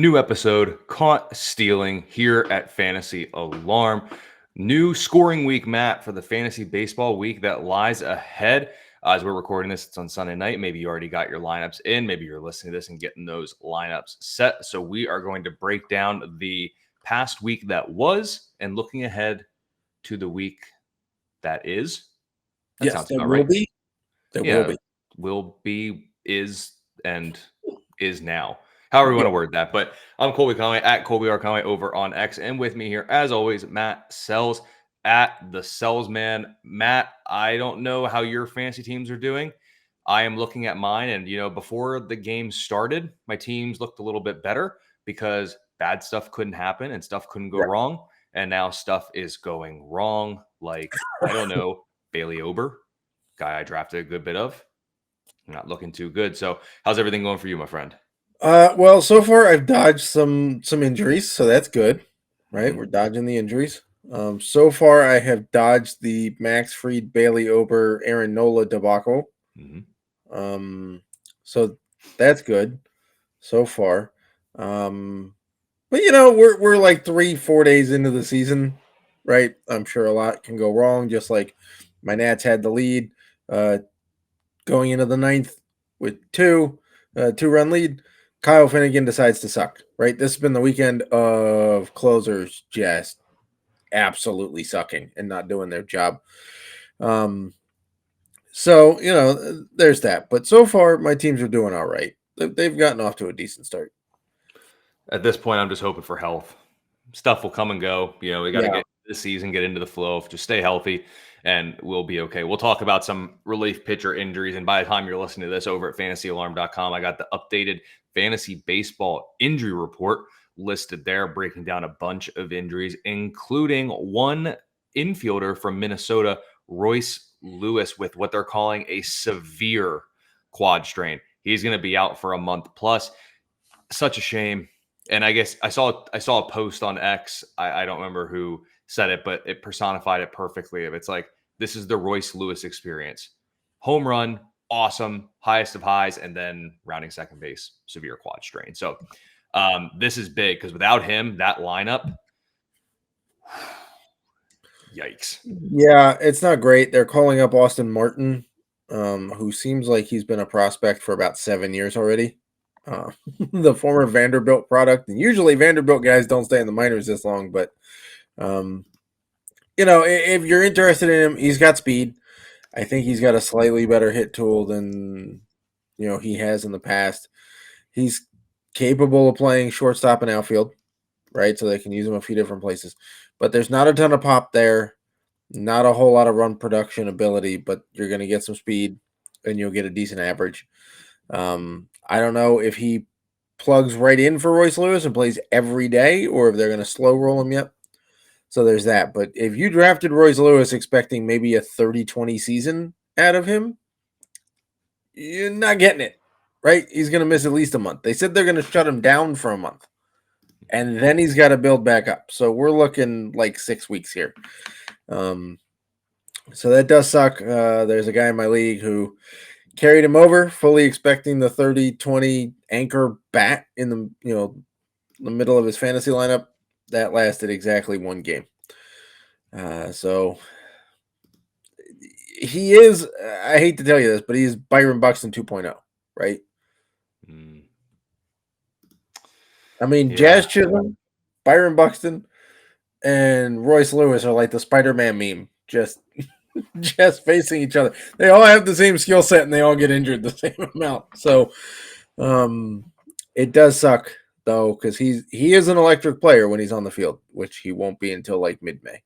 New episode, caught stealing here at Fantasy Alarm. New scoring week, Matt, for the fantasy baseball week that lies ahead. As we're recording this, it's on Sunday night. Maybe you already got your lineups in. Maybe you're listening to this and getting those lineups set. So we are going to break down the past week that was and looking ahead to the week that is. That Yes, sounds there about will right. be. There will be. Will be, is, and is now. However you want to word that. But I'm Colby Conway at Colby R. Conway over on X. And with me here, as always, Matt Selz at the Selz Man. Matt, I don't know how your fantasy teams are doing. I am looking at mine. And, before the game started, my teams looked a little bit better because bad stuff couldn't happen and stuff couldn't go wrong. And now stuff is going wrong. Like, I don't know, Bailey Ober, guy I drafted a good bit of. Not looking too good. So how's everything going for you, my friend? Well, so far I've dodged some injuries, so that's good, right? Mm-hmm. We're dodging the injuries. So far I have dodged the Max Fried, Bailey Ober, Aaron Nola debacle. So that's good so far. But we're like 3-4 days into the season, right? I'm sure a lot can go wrong. Just like my Nats had the lead, going into the ninth with two-run lead. Kyle Finnegan decides to suck, right? This has been the weekend of closers just absolutely sucking and not doing their job. So, there's that. But so far, my teams are doing all right. They've gotten off to a decent start. At this point, I'm just hoping for health. Stuff will come and go. We got to get this season, get into the flow. Just stay healthy, and we'll be okay. We'll talk about some relief pitcher injuries. And by the time you're listening to this over at fantasyalarm.com, I got the updated fantasy baseball injury report listed there, breaking down a bunch of injuries, including one infielder from Minnesota, Royce Lewis, with what they're calling a severe quad strain. He's going to be out for a month plus. Such a shame. And I guess I saw a post on X. I don't remember who said it, but it personified it perfectly. It's like, this is the Royce Lewis experience. Home run, awesome, highest of highs, and then rounding second base, severe quad strain. So this is big because without him, that lineup, yikes. Yeah, it's not great. They're calling up Austin Martin, who seems like he's been a prospect for about 7 years already. The former Vanderbilt product. And usually Vanderbilt guys don't stay in the minors this long, but if you're interested in him, he's got speed. I think he's got a slightly better hit tool than he has in the past. He's capable of playing shortstop and outfield, right? So they can use him a few different places. But there's not a ton of pop there, not a whole lot of run production ability, but you're going to get some speed and you'll get a decent average. I don't know if he plugs right in for Royce Lewis and plays every day or if they're going to slow roll him yet. So there's that. But if you drafted Royce Lewis expecting maybe a 30-20 season out of him, you're not getting it, right? He's going to miss at least a month. They said they're going to shut him down for a month, and then he's got to build back up. So we're looking like 6 weeks here. So that does suck. There's a guy in my league who carried him over, fully expecting the 30-20 anchor bat in the middle of his fantasy lineup. That lasted exactly one game. So he is, I hate to tell you this, but he's Byron Buxton 2.0, right? I mean, Jazz Chisholm, Byron Buxton, and Royce Lewis are like the Spider-Man meme, just facing each other. They all have the same skill set, and they all get injured the same amount. So it does suck, though, because he is an electric player when he's on the field, which he won't be until like mid-May.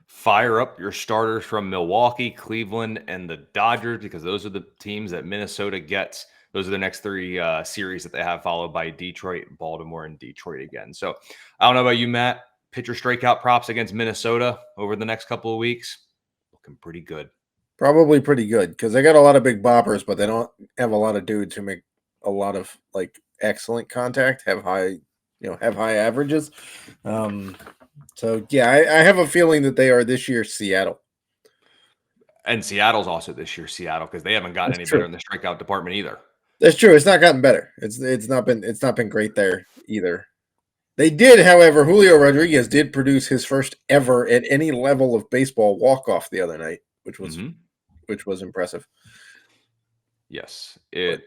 Fire up your starters from Milwaukee, Cleveland, and the Dodgers, because those are the teams that Minnesota gets. Those are the next three series that they have, followed by Detroit, Baltimore, and Detroit again. So I don't know about you, Matt. Pitcher strikeout props against Minnesota over the next couple of weeks. Looking pretty good. Probably pretty good because they got a lot of big boppers, but they don't have a lot of dudes who make a lot of like excellent contact, have high averages. So yeah, I have a feeling that they are this year's Seattle. And Seattle's also this year's Seattle because they haven't gotten any better in the strikeout department either. That's true. It's not gotten better. It's not been great there either. They did, however, Julio Rodriguez did produce his first ever at any level of baseball walk off the other night, Hmm. which was impressive. Yes, But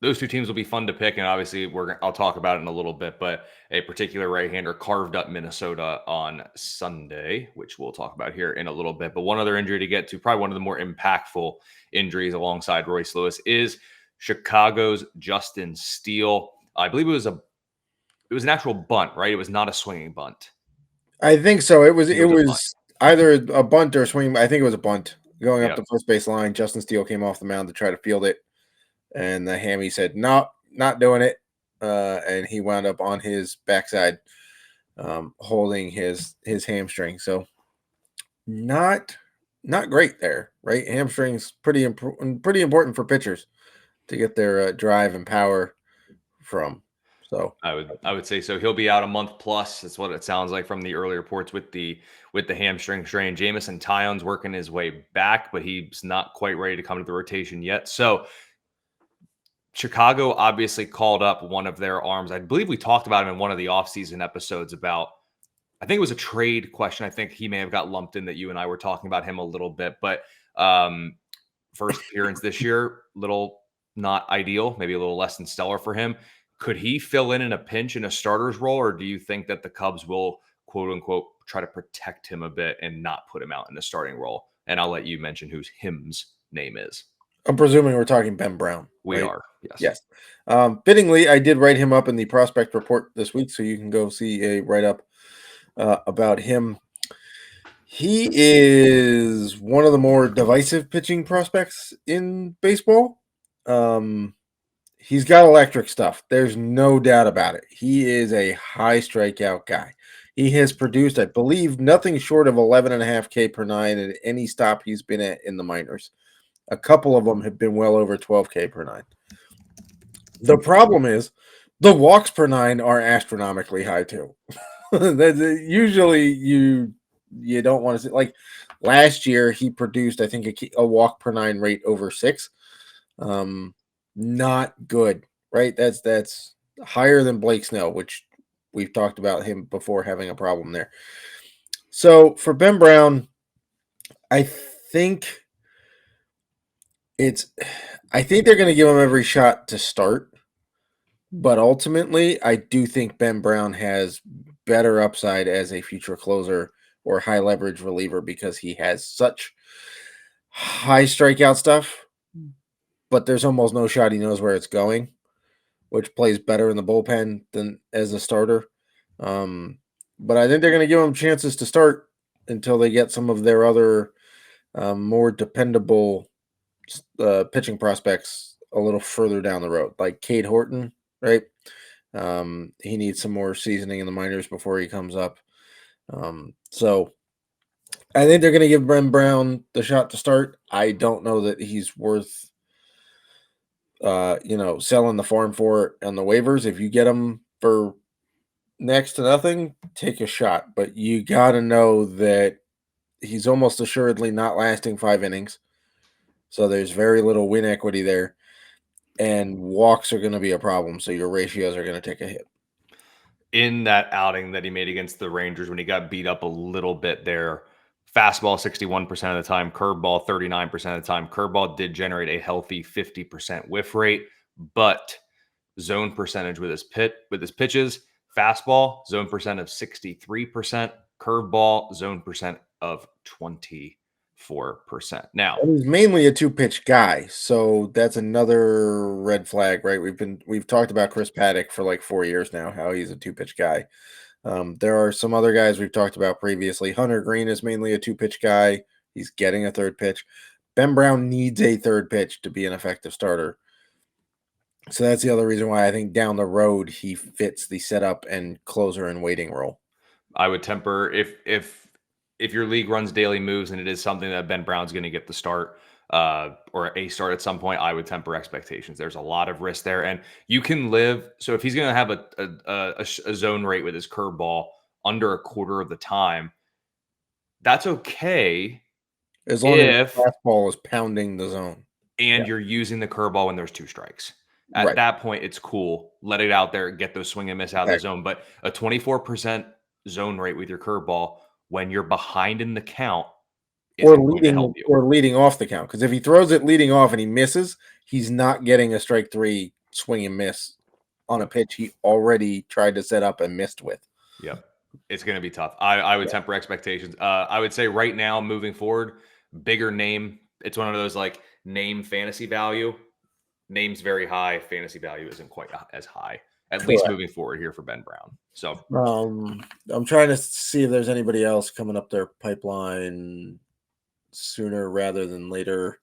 those two teams will be fun to pick, and obviously I'll talk about it in a little bit. But a particular right-hander carved up Minnesota on Sunday, which we'll talk about here in a little bit. But one other injury to get to, probably one of the more impactful injuries alongside Royce Lewis, is Chicago's Justin Steele. I believe it was an actual bunt, right? It was not a swinging bunt. I think so. It It was a bunt. was either a bunt or a swing. I think it was a bunt going up Yep. the first base line. Justin Steele came off the mound to try to field it, and the hammy said, "No, not doing it." And he wound up on his backside, holding his hamstring. So not not great there, right? Hamstrings pretty important for pitchers to get their drive and power from. So I would say so. He'll be out a month plus. That's what it sounds like from the early reports with the hamstring strain. Jamison Tyon's working his way back, but he's not quite ready to come to the rotation yet. So Chicago obviously called up one of their arms. I believe we talked about him in one of the offseason episodes about I think it was a trade question. I think he may have got lumped in that you and I were talking about him a little bit, but um first appearance this year, little not ideal, maybe a little less than stellar for him. Could he fill in a pinch in a starter's role, or do you think that the Cubs will quote unquote try to protect him a bit and not put him out in the starting role? And I'll let you mention whose him's name is. I'm presuming we're talking Ben Brown, We right? are, yes. Yes. Fittingly, I did write him up in the prospect report this week, so you can go see a write up about him. He is one of the more divisive pitching prospects in baseball. Um, he's got electric stuff. There's no doubt about it. He is a high strikeout guy. He has produced, I believe, nothing short of 11.5 K per nine at any stop he's been at in the minors. A couple of them have been well over 12K per nine. The problem is the walks per nine are astronomically high too. Usually you don't want to see, like last year he produced I think a walk per nine rate over 6. Not good, right? That's higher than Blake Snell, which we've talked about him before having a problem there. So for Ben Brown, I think it's I think they're going to give him every shot to start, but ultimately I do think Ben Brown has better upside as a future closer or high leverage reliever because he has such high strikeout stuff, but there's almost no shot he knows where it's going, which plays better in the bullpen than as a starter. Um, but I think they're going to give him chances to start until they get some of their other more dependable pitching prospects a little further down the road, like Cade Horton, right? He needs some more seasoning in the minors before he comes up. So I think they're going to give Ben Brown the shot to start. I don't know that he's worth, selling the farm for on the waivers. If you get him for next to nothing, take a shot. But you got to know that he's almost assuredly not lasting 5 innings. So there's very little win equity there. And walks are going to be a problem. So your ratios are going to take a hit. In that outing that he made against the Rangers when he got beat up a little bit there, fastball 61% of the time, curveball 39% of the time. Curveball did generate a healthy 50% whiff rate, but zone percentage with his pitches, fastball zone percent of 63%, curveball zone percent of 24%. Now, And he's mainly a two pitch guy, so that's another red flag, right? We've talked about Chris Paddock for like 4 years now, how he's a two pitch guy. There are some other guys we've talked about previously. Hunter Green is mainly a two pitch guy. He's getting a third pitch. Ben Brown needs a third pitch to be an effective starter. So that's the other reason why I think down the road he fits the setup and closer and waiting role. I would temper if your league runs daily moves and it is something that Ben Brown's going to get the start or a start at some point, I would temper expectations. There's a lot of risk there, and you can live. So if he's going to have a zone rate with his curveball under a quarter of the time, that's okay As long as the if fastball is pounding the zone. and Yeah. you're using the curveball when there's two strikes. At Right. that point, it's cool. Let it out there, get those swing and miss out of the Exactly. zone. But a 24% zone rate with your curveball when you're behind in the count Or isn't going to help you. leading off the count. Because if he throws it leading off and he misses, he's not getting a strike 3 swing and miss on a Yep. pitch he already tried to set up and missed with. Yep. It's going to be tough. I would Yeah. temper expectations. I would say right now, moving forward, bigger name. It's one of those like name fantasy value. Name's very high. Fantasy value isn't quite as high, at least Correct. moving forward here for Ben Brown. So I'm trying to see if there's anybody else coming up their pipeline sooner rather than later.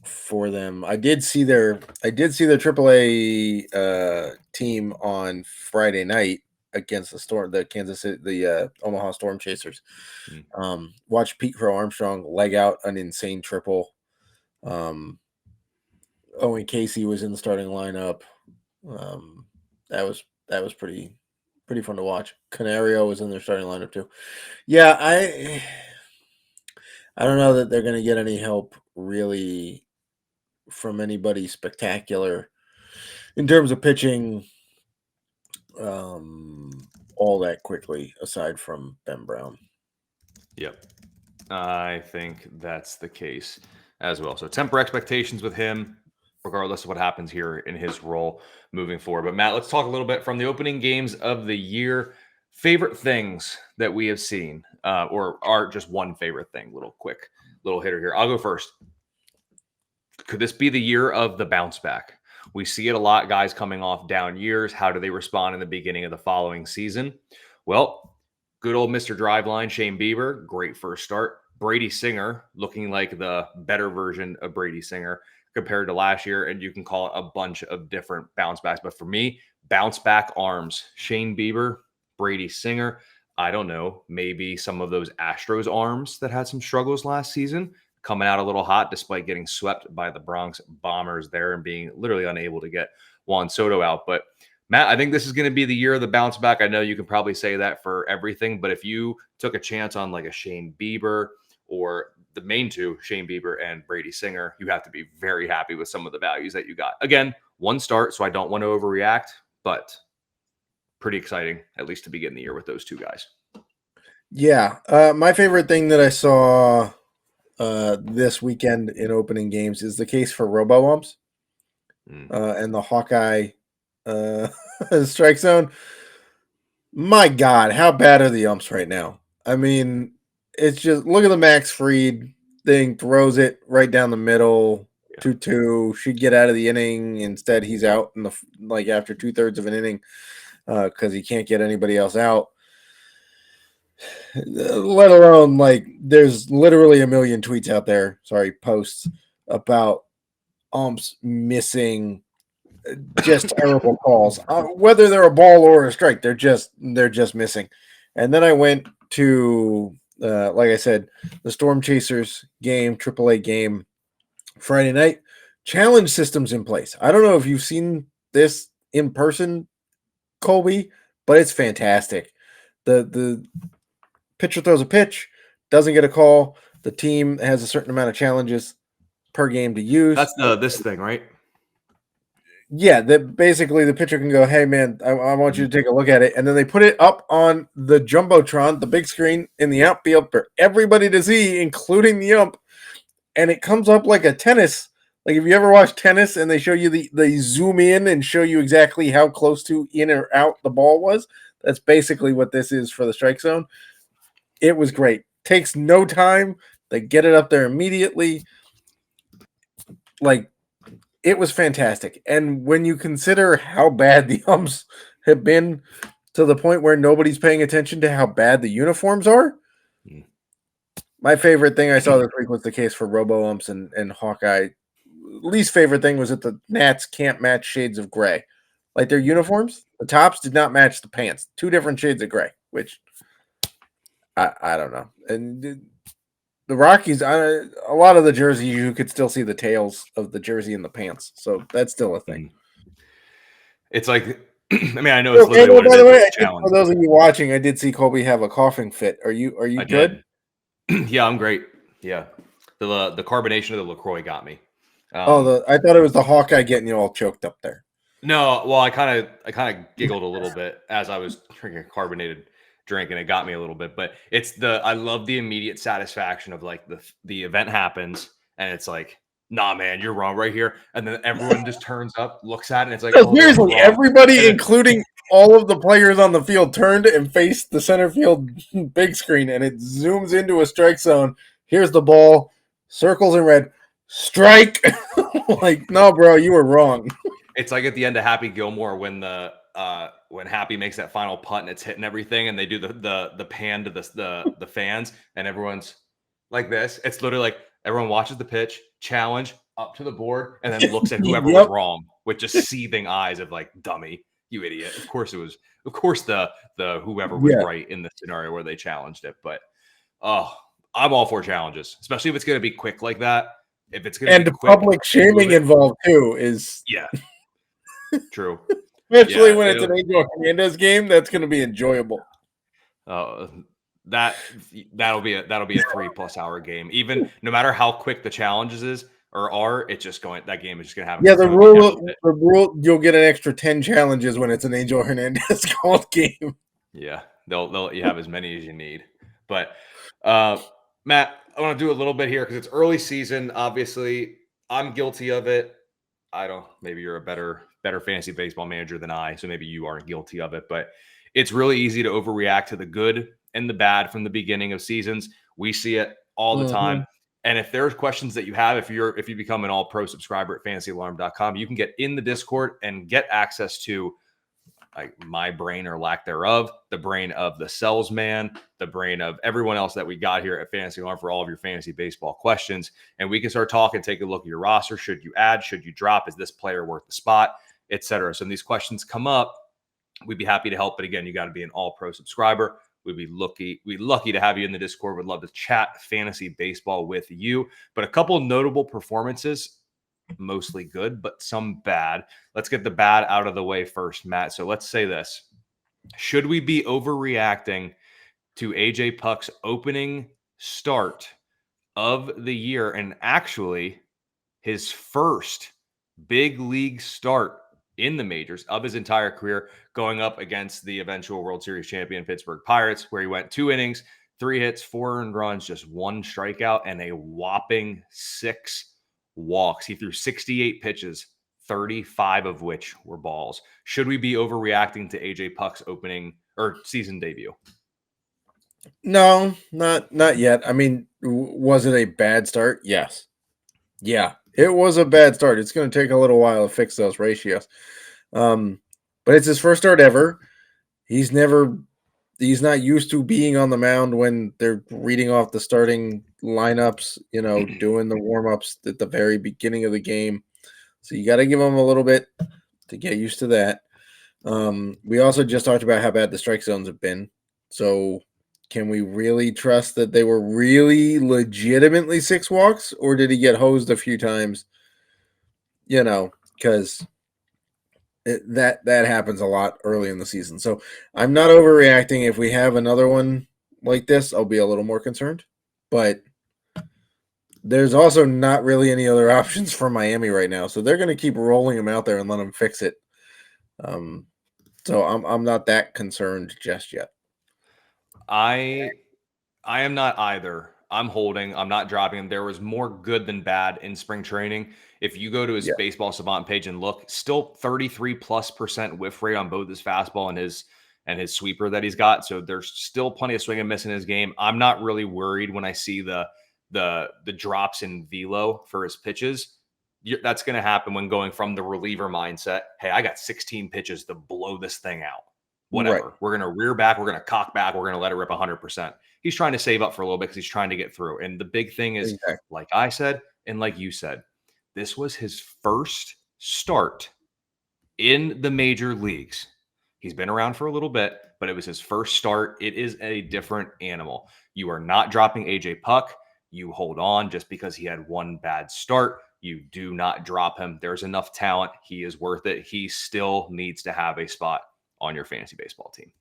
For them, I did see their AAA team on Friday night against the Kansas City, the Omaha Storm Chasers. Watch Pete Crow Armstrong leg out an insane triple. Owen Casey was in the starting lineup. That was pretty fun to watch. Canario was in their starting lineup too. Yeah, I don't know that they're going to get any help really from anybody spectacular in terms of pitching all that quickly, aside from Ben Brown. Yep. I think that's the case as well. So temper expectations with him, regardless of what happens here in his role moving forward. But Matt, let's talk a little bit from the opening games of the year. Favorite things that we have seen, or are just one favorite thing. Little hitter here. I'll go first. Could this be the year of the bounce back? We see it a lot, guys coming off down years. How do they respond in the beginning of the following season? Well, good old Mr. Driveline, Shane Bieber, great first start. Brady Singer, looking like the better version of Brady Singer compared to last year. And you can call it a bunch of different bounce backs. But for me, bounce back arms, Shane Bieber, Brady Singer. I don't know, maybe some of those Astros arms that had some struggles last season coming out a little hot despite getting swept by the Bronx Bombers there and being literally unable to get Juan Soto out. But Matt, I think this is going to be the year of the bounce back. I know you can probably say that for everything, but if you took a chance on like a Shane Bieber or the main two, Shane Bieber and Brady Singer, you have to be very happy with some of the values that you got. Again, one start, so I don't want to overreact, but pretty exciting, at least to begin the year with those two guys. Yeah. My favorite thing that I saw this weekend in opening games is the case for robo-umps and the Hawkeye strike zone. My God, how bad are the umps right now? I mean, it's just look at the Max Fried thing, throws it right down the middle, 2-2. Should get out of the inning. Instead, he's out in the after 2/3 of an inning because he can't get anybody else out. Let alone there's literally a million tweets out there, posts about umps missing just terrible calls, whether they're a ball or a strike. They're just missing. And then I went to like I said, the Storm Chasers game, AAA game, Friday night. Challenge systems in place. I don't know if you've seen this in person, Colby, but it's fantastic. The pitcher throws a pitch, doesn't get a call. The team has a certain amount of challenges per game to use. That's this thing, right? Yeah, that basically the pitcher can go, "Hey man, I want you to take a look at it," and then they put it up on the jumbotron, the big screen in the outfield for everybody to see, including the ump. And it comes up like a tennis. Like if you ever watch tennis and they show you they zoom in and show you exactly how close to in or out the ball was. That's basically what this is for the strike zone. It was great. Takes no time. They get it up there immediately. It was fantastic. And when you consider how bad the umps have been to the point where nobody's paying attention to how bad the uniforms are, my favorite thing I saw this week was the case for robo-umps and Hawkeye. Least favorite thing was that the Nats can't match shades of gray. Like their uniforms, the tops did not match the pants. 2 different shades of gray, which I don't know. And the Rockies, a lot of the jerseys, you could still see the tails of the jersey in the pants. So that's still a thing. It's like, I mean, I know it's literally what by the way, challenge. For those of you watching, I did see Colby have a coughing fit. Are you I good? Did. Yeah, I'm great. Yeah. The carbonation of the LaCroix got me. Um, I thought it was the Hawkeye getting you all choked up there. no, well, I kind of giggled a little bit as I was drinking a carbonated drink, and it got me a little bit. But I love the immediate satisfaction of like the event happens, and it's like, nah, man, you're wrong right here, and then everyone just turns up, looks at it, and it's like, No, oh, they were seriously, wrong, everybody, and then including all of the players on the field, turned and faced the center field big screen, and it zooms into a strike zone. Here's the ball, circles in red, strike. Like, no, bro, you were wrong. it's like at the end of Happy Gilmore when Happy makes that final putt and it's hitting everything, and they do the pan to the fans, and everyone's like this. It's literally like everyone watches the pitch, challenge up to the board, and then looks at whoever was Yep. wrong with just seething eyes of like, dummy, you idiot. Of course it was. Of course the whoever was Yeah. right in the scenario where they challenged it. But oh, I'm all for challenges, especially if it's going to be quick like that. If it's going to And be the quick, public and move shaming it, involved too is, yeah, true. especially Yeah, when it's an Angel Hernandez game, that's going to be enjoyable. uh, that that'll be a 3+ hour game. Even no matter how quick the challenges is or are, it's just going. That game is just going to have. Yeah, It's going to be every bit. the rule, you'll get an extra 10 challenges when it's an Angel Hernandez called game. Yeah, they'll let you have as many as you need. But Matt, I want to do a little bit here because it's early season. Obviously, I'm guilty of it. I don't. Maybe you're a better fantasy baseball manager than I, so maybe you aren't guilty of it. But it's really easy to overreact to the good and the bad from the beginning of seasons. We see it all the time. And if there's questions that you have, if you become an all pro subscriber at fantasyalarm.com, you can get in the Discord and get access to like my brain or lack thereof, the brain of the Selz man, the brain of everyone else that we got here at Fantasy Alarm for all of your fantasy baseball questions. And we can start talking, take a look at your roster. Should you add? Should you drop? Is this player worth the spot? Etc. So when these questions come up, we'd be happy to help. But again, you got to be an all pro subscriber. We'd be lucky to have you in the Discord. Would love to chat fantasy baseball with you. But a couple notable performances, mostly good, but some bad. Let's get the bad out of the way first, Matt. So let's say this. Should we be overreacting to AJ Puck's opening start of the year, and actually his first big league start in the majors of his entire career, going up against the eventual World Series champion Pittsburgh Pirates, where he went 2 innings, 3 hits, 4 earned runs, just 1 strikeout, and a whopping 6 walks. He threw 68 pitches, 35 of which were balls. Should we be overreacting to AJ Puck's opening or season debut? No, not yet. I mean, was it a bad start? Yes. Yeah, it was a bad start. It's going to take a little while to fix those ratios. But it's his first start ever. He's not used to being on the mound when they're reading off the starting lineups, doing the warm-ups at the very beginning of the game. So you got to give him a little bit to get used to that. We also just talked about how bad the strike zones have been. So can we really trust that they were really legitimately 6 walks, or did he get hosed a few times? Because that happens a lot early in the season. So I'm not overreacting. If we have another one like this, I'll be a little more concerned. But there's also not really any other options for Miami right now. So they're going to keep rolling him out there and let him fix it. So I'm not that concerned just yet. I am not either. I'm holding. I'm not dropping him. There was more good than bad in spring training. If you go to his baseball savant page and look, still 33+% whiff rate on both his fastball and his sweeper that he's got. So there's still plenty of swing and miss in his game. I'm not really worried when I see the drops in velo for his pitches. That's going to happen when going from the reliever mindset. Hey, I got 16 pitches to blow this thing out. Whatever. Right. We're going to rear back. We're going to cock back. We're going to let it rip 100%. He's trying to save up for a little bit because he's trying to get through. And the big thing is, like I said, and like you said, this was his first start in the major leagues. He's been around for a little bit, but it was his first start. It is a different animal. You are not dropping AJ Puck. You hold on just because he had one bad start. You do not drop him. There's enough talent. He is worth it. He still needs to have a spot on your fantasy baseball team.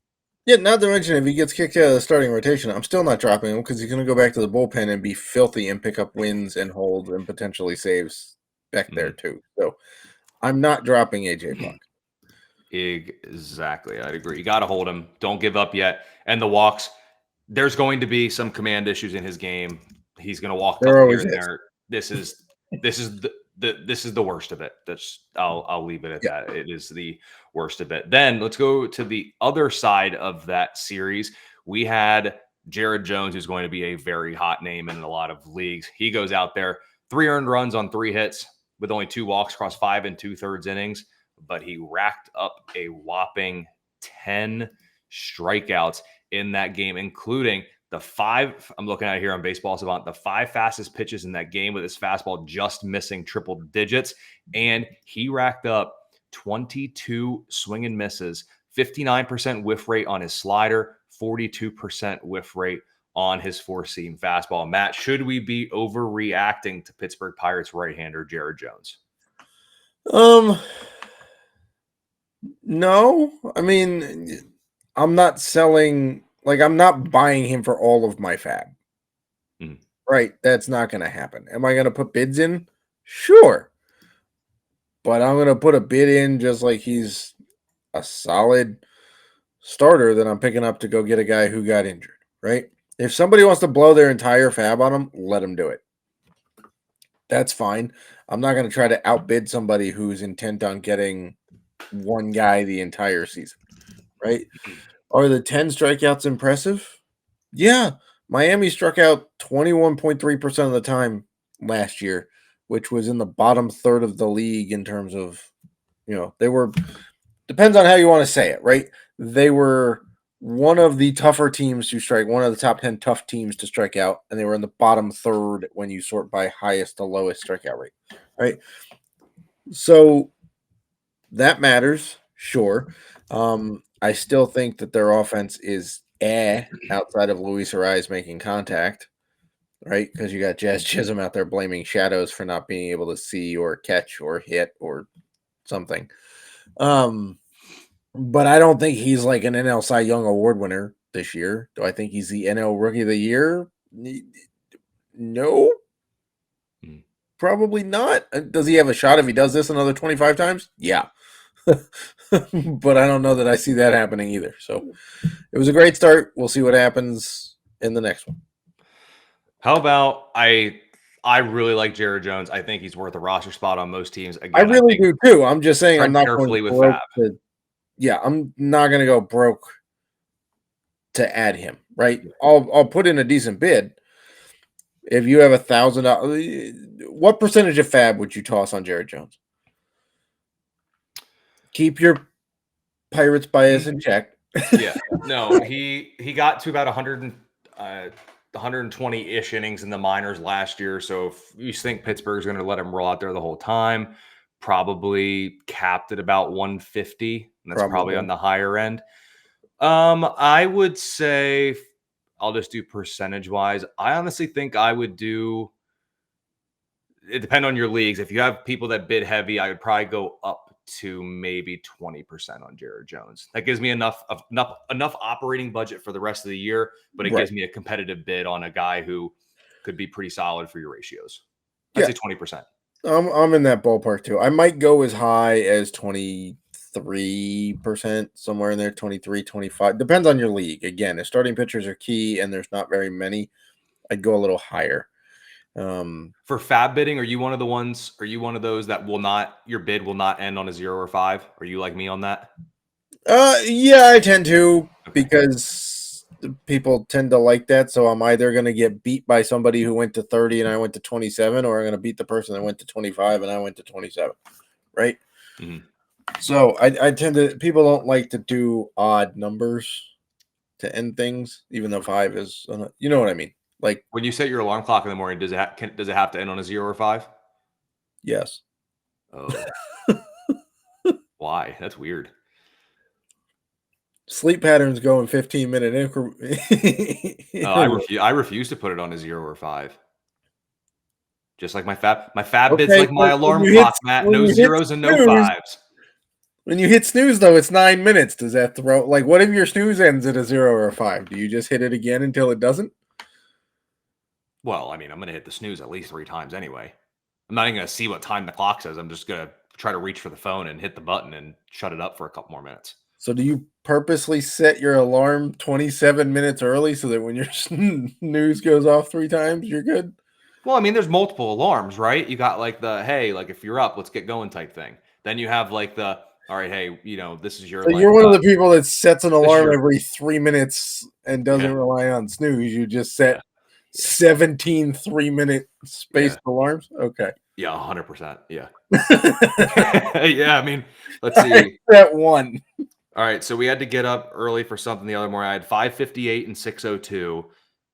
Yeah, not to mention if he gets kicked out of the starting rotation, I'm still not dropping him because he's going to go back to the bullpen and be filthy and pick up wins and holds and potentially saves. back there too. So I'm not dropping AJ Puck. Exactly. I'd agree. You got to hold him. Don't give up yet. And the walks, there's going to be some command issues in his game. He's going to walk a There couple here always and is. there. This is the worst of it. I'll leave it at that. It is the worst of it. Then let's go to the other side of that series. We had Jared Jones, who's going to be a very hot name in a lot of leagues. He goes out there, 3 earned runs on 3 hits with only 2 walks across 5 2/3 innings, but he racked up a whopping 10 strikeouts in that game, including the 5, I'm looking at here on Baseball Savant, the 5 fastest pitches in that game with his fastball just missing triple digits. And he racked up 22 swing and misses, 59% whiff rate on his slider, 42% whiff rate on his 4-seam fastball. Matt, should we be overreacting to Pittsburgh Pirates right-hander Jared Jones? No. I mean, I'm not selling, like, I'm not buying him for all of my fab. Right? That's not going to happen. Am I going to put bids in? Sure. But I'm going to put a bid in just like he's a solid starter that I'm picking up to go get a guy who got injured, right? If somebody wants to blow their entire fab on him, let them do it. That's fine. I'm not going to try to outbid somebody who's intent on getting one guy the entire season, right? Are the 10 strikeouts impressive? Yeah. Miami struck out 21.3% of the time last year, which was in the bottom third of the league in terms of, they were, depends on how you want to say it, right? They were one of the tougher teams to strike, one of the top 10 tough teams to strike out, and they were in the bottom third when you sort by highest to lowest strikeout rate, right? So that matters, sure. I still think that their offense is outside of Luis Ariz making contact, right? Because you got Jazz Chisholm out there blaming Shadows for not being able to see or catch or hit or something. But I don't think he's like an NL Cy Young Award winner this year. Do I think he's the NL Rookie of the Year? No. Probably not. Does he have a shot if he does this another 25 times? Yeah. But I don't know that I see that happening either. So it was a great start. We'll see what happens in the next one. How about I really like Jared Jones. I think he's worth a roster spot on most teams. Again, I really do too. I'm just saying I'm not carefully going with broke Fab. I'm not going to go broke to add him, right? I'll put in a decent bid. If you have $1,000, what percentage of Fab would you toss on Jared Jones? Keep your Pirates bias in check. Yeah, no, he got to about 120-ish innings in the minors last year. So if you think Pittsburgh's going to let him roll out there the whole time, probably capped at about 150. And that's probably on the higher end. I would say I'll just do percentage-wise. I honestly think I would do – it depends on your leagues. If you have people that bid heavy, I would probably go up to maybe 20% on Jared Jones. That gives me enough operating budget for the rest of the year, but it gives me a competitive bid on a guy who could be pretty solid for your ratios. I'd say 20%. I'm in that ballpark too. I might go as high as 23%, somewhere in there, 23, 25. Depends on your league. Again, if starting pitchers are key and there's not very many, I'd go a little higher. For fab bidding, are you one of those that your bid will not end on a 0 or 5? Are you like me on that? Yeah, I tend to, because people tend to like that. So I'm either going to get beat by somebody who went to 30 and I went to 27, or I'm going to beat the person that went to 25 and I went to 27. Right. Mm-hmm. So I tend to, people don't like to do odd numbers to end things, even though 5 is, you know what I mean? Like when you set your alarm clock in the morning, does it have to end on a 0 or 5? Yes. Oh. Why? That's weird. Sleep patterns go in 15-minute increments. I refuse to put it on a 0 or 5. Just like my fab bid's like my alarm clock, Matt. No 0s and no 5s. When you hit snooze, though, it's 9 minutes. Does that throw? Like, what if your snooze ends at a 0 or a 5? Do you just hit it again until it doesn't? Well, I mean, I'm going to hit the snooze at least 3 times anyway. I'm not even going to see what time the clock says. I'm just going to try to reach for the phone and hit the button and shut it up for a couple more minutes. So do you purposely set your alarm 27 minutes early so that when your snooze goes off 3 times, you're good? Well, I mean, there's multiple alarms, right? You got like the, hey, like if you're up, let's get going type thing. Then you have like the, all right, hey, this is your So like, you're one of the people that sets an this is alarm your, every 3 minutes and doesn't yeah, rely on snooze. You just set yeah, 17 3-minute yeah, spaced alarms? Okay. yeah, 100%. Yeah. Yeah. I mean, let's I see. set 1. All right, so we had to get up early for something the other morning. I had 5:58 and 6:02.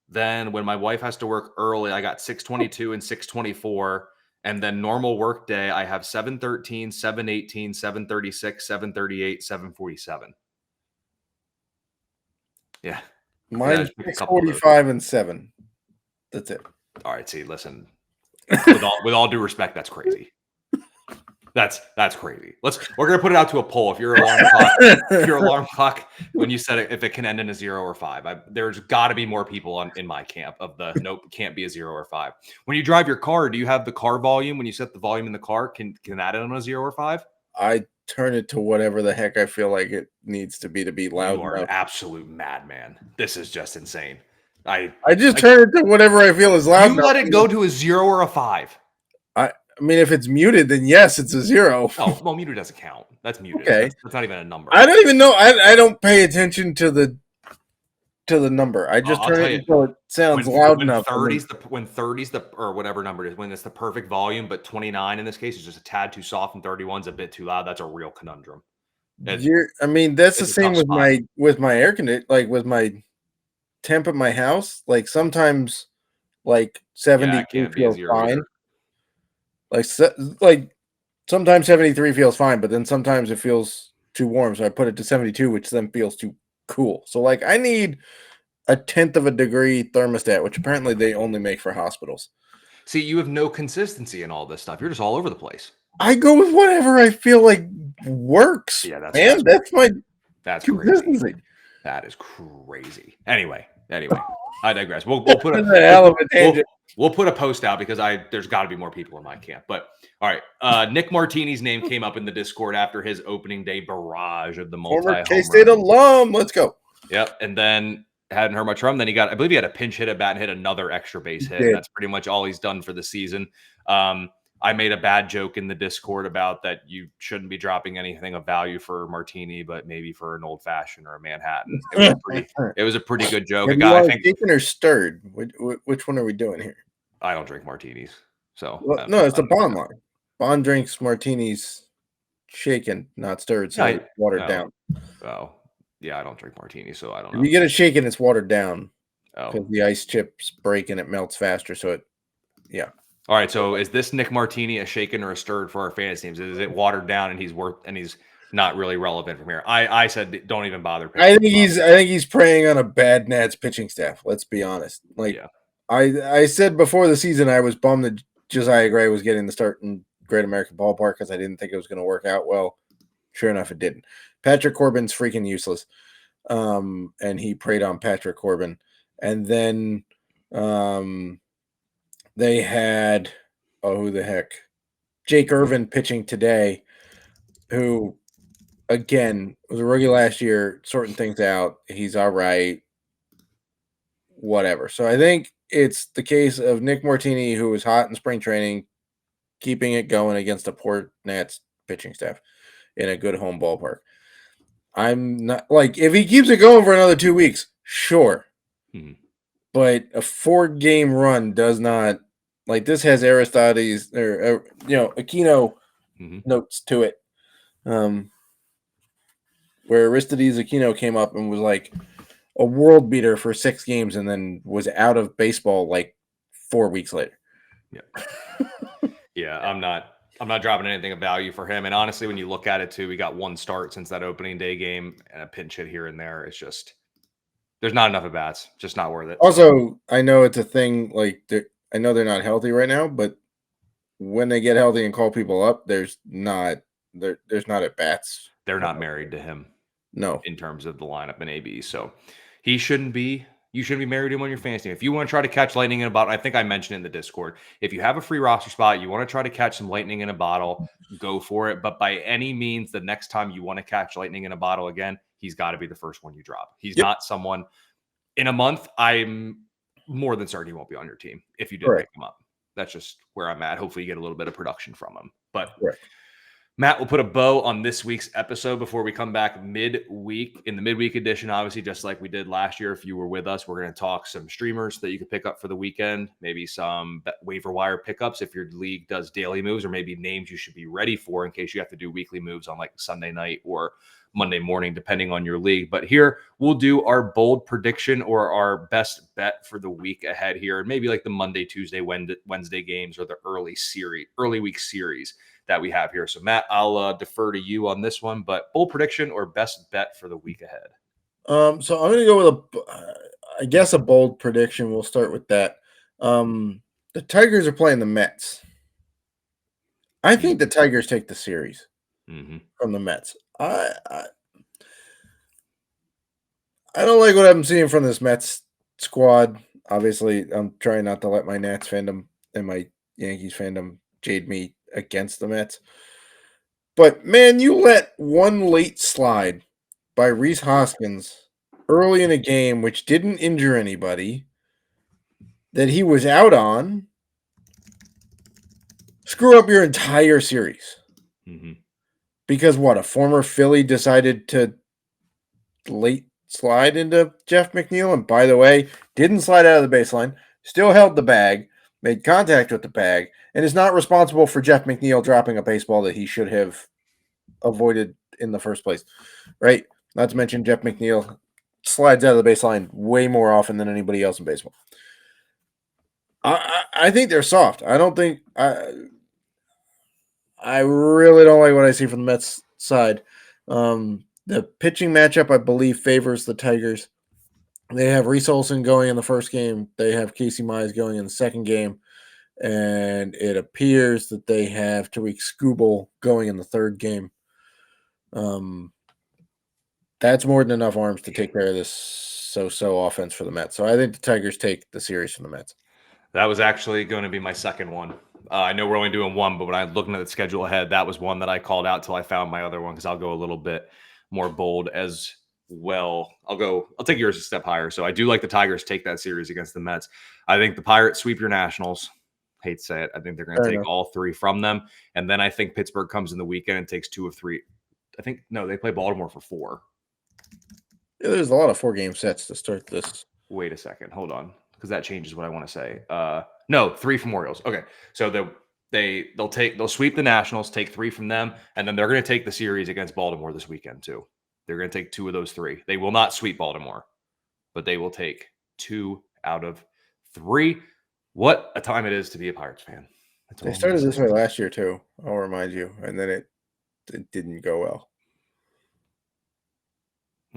Then when my wife has to work early, I got 6:22 and 6:24. And then normal work day, I have 7:13, 7:18, 7:36, 7:38, 7:47. Yeah. Yeah, Mine's just pick a couple of those. 6:45 and 7. That's it. All right, see, listen. With all due respect, that's crazy. That's crazy. We're gonna put it out to a poll. If your alarm clock, when you set it, if it can end in a 0 or 5, there's got to be more people in my camp of the nope, can't be a 0 or 5. When you drive your car, do you have the car volume? When you set the volume in the car, can that end on a 0 or 5? I turn it to whatever the heck I feel like it needs to be loud You are an enough. absolute madman. This is just insane. I just turn it to whatever I feel is loud you enough. let it go to a 0 or a 5. I mean, if it's muted, then yes, it's a 0. Oh, well, muted doesn't count. That's muted. Okay. That's not even a number. I don't even know. I don't pay attention to the number. I just I'll turn tell it you, until it sounds when loud when enough. 30's the or whatever number it is, when it's the perfect volume, but 29 in this case is just a tad too soft and 31's a bit too loud. That's a real conundrum. I mean, that's the It's a same tough spot. with my air conditioner, like with my temp at my house. Like sometimes, like Yeah, it 73 can't be a feels 0 fine. either. Like like sometimes 73 feels fine, but then sometimes it feels too warm, so I put it to 72, which then feels too cool. So like I need a tenth of a degree thermostat, which apparently they only make for hospitals. See, you have no consistency in all this stuff. You're just all over the place. I go with whatever I feel like works, Yeah, man. That's my that's crazy. consistency. That is crazy. Anyway, I digress. We'll put That's a hell of a tangent. we'll put a post out because there's got to be more people in my camp. But all right, Nick Martini's name came up in the Discord after his opening day barrage of the Former multi-home K-State run. alum. Let's go. Yep, and then hadn't heard much from him. Then I believe he had a pinch hit at bat and hit another extra base hit. And that's pretty much all he's done for the season. I made a bad joke in the Discord about that you shouldn't be dropping anything of value for Martini, but maybe for an old fashioned or a Manhattan. It was a pretty good joke. Do you want shaken or stirred? Which one are we doing here? I don't drink martinis, so no, it's a Bond line. Bond drinks martinis shaken, not stirred, so it's watered down. Oh, yeah, I don't drink martinis, so I don't know. If you get it shaken, it's watered down because Oh, the ice chips break and it melts faster. So yeah. All right, so is this Nick Martini a shaken or a stirred for our fantasy teams? Is it watered down and he's not really relevant from here? I said don't even bother. I think he's preying on a bad Nats pitching staff. Let's be honest. Like I said before the season, I was bummed that Josiah Gray was getting the start in Great American Ballpark because I didn't think it was going to work out well. Sure enough, it didn't. Patrick Corbin's freaking useless, and he preyed on Patrick Corbin, and then they had who the heck, Jake Irvin pitching today, who again was a rookie last year, sorting things out. He's all right, whatever. So I think it's the case of Nick Martini, who was hot in spring training, keeping it going against a poor Nats pitching staff in a good home ballpark. I'm not like if he keeps it going for another 2 weeks, sure. But a 4-game run does not like this has Aristides or Aquino notes to it. Where Aristides Aquino came up and was like a world beater for 6 games and then was out of baseball like 4 weeks later. Yeah, I'm not dropping anything of value for him. And honestly, when you look at it too, we got 1 start since that opening day game and a pinch hit here and there. It's just there's not enough at bats. Just not worth it. Also, I know it's a thing. Like I know they're not healthy right now, but when they get healthy and call people up, there's not at bats. They're not married to him. No, in terms of the lineup in AB, so he shouldn't be you shouldn't be married to him on your fantasy team. If you want to try to catch lightning in a bottle, I think I mentioned it in the Discord. If you have a free roster spot, you want to try to catch some lightning in a bottle, go for it. But by any means, the next time you want to catch lightning in a bottle again, he's got to be the first one you drop. He's not someone in a month. I'm more than certain he won't be on your team if you did pick him up. That's just where I'm at. Hopefully you get a little bit of production from him. But Matt will put a bow on this week's episode before we come back midweek. In the midweek edition, obviously, just like we did last year, if you were with us, we're going to talk some streamers that you could pick up for the weekend, maybe some waiver wire pickups if your league does daily moves, or maybe names you should be ready for in case you have to do weekly moves on like Sunday night or Monday morning, depending on your league. But here we'll do our bold prediction or our best bet for the week ahead here, and maybe like the Monday, Tuesday, Wednesday games or the early week series that we have here. So Matt, I'll defer to you on this one, but bold prediction or best bet for the week ahead. So I'm going to go with a bold prediction. We'll start with that. The Tigers are playing the Mets. I think the Tigers take the series from the Mets. I don't like what I'm seeing from this Mets squad. Obviously, I'm trying not to let my Nats fandom and my Yankees fandom jade me against the Mets. But, man, you let one late slide by Rhys Hoskins early in a game, which didn't injure anybody, that he was out on, screw up your entire series. Because what, a former Philly decided to late slide into Jeff McNeil, and by the way, didn't slide out of the baseline, still held the bag, made contact with the bag, and is not responsible for Jeff McNeil dropping a baseball that he should have avoided in the first place, right? Not to mention Jeff McNeil slides out of the baseline way more often than anybody else in baseball. I think they're soft. I don't think I really don't like what I see from the Mets side. The pitching matchup, I believe, favors the Tigers. They have Reese Olson going in the first game. They have Casey Mize going in the second game. And it appears that they have Tariq Skubal going in the third game. That's more than enough arms to take care of this so-so offense for the Mets. So I think the Tigers take the series from the Mets. That was actually going to be my second one. I know we're only doing one, but when I was looking at the schedule ahead, that was one that I called out till I found my other one because I'll go a little bit more bold as well. I'll take yours a step higher. So I do like the Tigers take that series against the Mets. I think the Pirates sweep your Nationals. Hate to say it. I think they're going to take all three from them. And then I think Pittsburgh comes in the weekend and takes 2 of 3. They play Baltimore for 4. Yeah, there's a lot of 4-game sets to start this. Wait a second. Hold on. Because that changes what I want to say. No, 3 from Orioles. Okay. So they'll sweep the Nationals, take 3 from them, and then they're going to take the series against Baltimore this weekend too. They're going to take 2 of those 3. They will not sweep Baltimore, but they will take 2 out of 3. What a time it is to be a Pirates fan. They started this way last year too, I'll remind you, and then it didn't go well.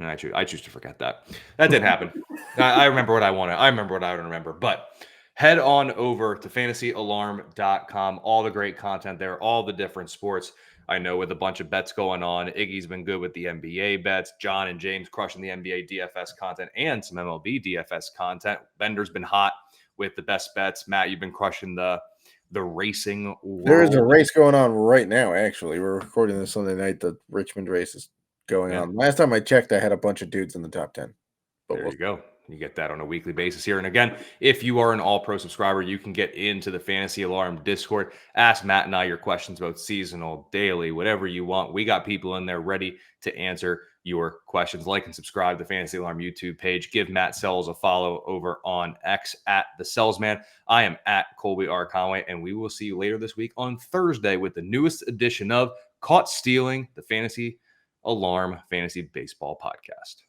I choose to forget that. That didn't happen. I remember what I wanted. I remember what I would remember. But head on over to fantasyalarm.com. All the great content there, all the different sports. I know with a bunch of bets going on. Iggy's been good with the NBA bets. John and James crushing the NBA DFS content and some MLB DFS content. Bender's been hot with the best bets. Matt, you've been crushing the racing world. There is a race going on right now, actually. We're recording this Sunday night. The Richmond race is going on. Last time I checked, I had a bunch of dudes in the top 10. But there you go. You get that on a weekly basis here. And again, if you are an All-Pro subscriber, you can get into the Fantasy Alarm Discord. Ask Matt and I your questions about seasonal, daily, whatever you want. We got people in there ready to answer your questions. Like and subscribe to the Fantasy Alarm YouTube page. Give Matt Selz a follow over on X at the Selzman. I am at Colby R. Conway, and we will see you later this week on Thursday with the newest edition of Caught Stealing, the Fantasy Alarm Fantasy Baseball Podcast.